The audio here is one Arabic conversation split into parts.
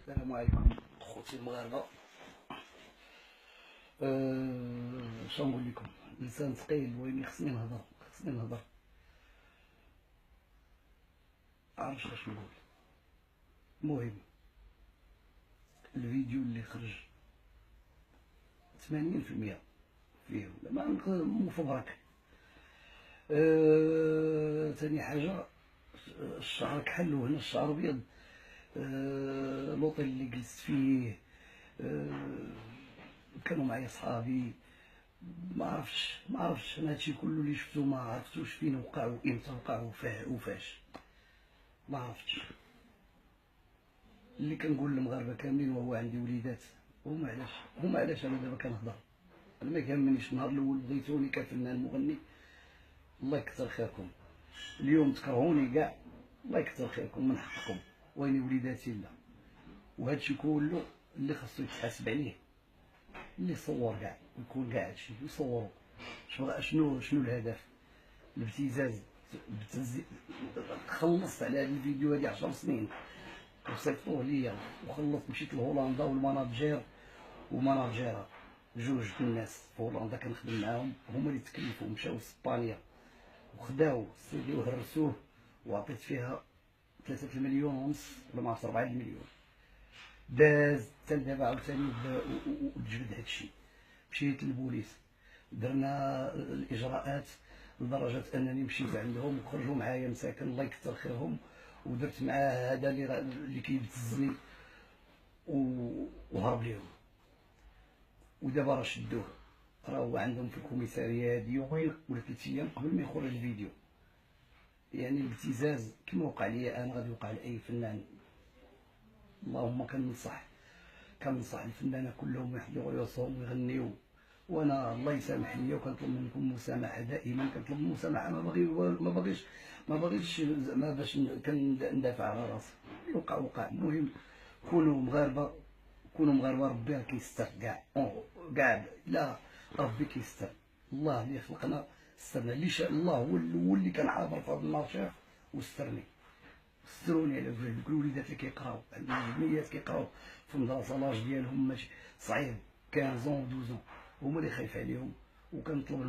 السلام عليكم خوتي المغاربه. شنو نقول لكم؟ لسان ثقيل وين خصني نهضر. عارف اش نقول. المهم الفيديو اللي خرج 80% فيه ما مفبرك. ثاني حاجه الشعر كحل وهنا الشعر ابيض. لوطيل اللي جلست فيه كانوا معايا صحابي. ما عرفتش انا هادشي كله اللي شفتو ما عرفتوش فين وقع وامتى وقع وفاش ما عرفتش. اللي كنقول للمغاربه كاملين وهو عندي وليدات هما علاش انا دابا كنهضر. انا ما كيهمنيش النهار الاول بغيتوني كفنان مغني الله يكثر خيركم، اليوم تكرهوني كاع الله يكثر خيركم من حقكم، ويني وليداتي لا. وهادشي كله اللي خاصو يتحاسب عليه اللي صور كاع يكون كاع هادشي يصوروا شنو الهدف. الابتزاز خلصت على هاد الفيديو هادي 10 سنين وصيفطوه ليا وخلصت. مشيت لهولندا والمناجير ومناجيرة جوج الناس في هولندا كنخدم معاهم هما اللي تكلفوا مشاو لاسبانيا وخداو السيدي وهرسوه وعطيت فيها 3 مليون ونص ولا ما عرفت 4 مليون. داز حتى دابا عاوتاني وتجبد هادشي. مشيت للبوليس درنا الاجراءات لدرجه انني مشيت عندهم وخرجوا معايا مساكن الله يكثر خيرهم، ودرت معاه هذا اللي كيبتزني وهرب ليهم. ودابا راه شدوه، راه هو عندهم في الكوميساريه هادي يومين ولا 3 ايام قبل ما يخرج الفيديو. يعني الابتزاز كما وقع لي انا غادي يوقع لاي فنان. اللهم كننصح الفنانه كلهم يحضروا راسهم ويغنيو. وانا الله يسامح لي وكنطلب منكم المسامحه دائما، كنطلب المسامحه. ما بغيتش زعما باش كندافع على راسي. وقع. المهم كونوا مغاربه ربي راه كيستر كاع لا ربي كيستر. الله اللي خلقنا سترنا، اللي شاء الله هو اللي كان عابر في هذا النهار شاف وسترني. ستروني على دوك الوليدات اللي كيقراو عندهم جمعيات كيقراو في المدرسه لاج ديالهم ماشي صعيب 15 و 12 هما اللي خايف عليهم. وكنطلب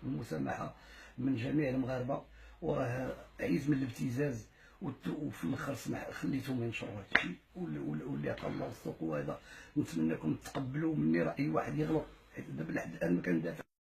المسامحه من جميع المغاربه. وراه عييت من الابتزاز وفي الاخر خليتهم ينشروا هادشي واللي عطا الله السوق. وهذا نتمنىكم تقبلوا مني راي واحد يغلط، حيت دابا لحد الان ما كندافع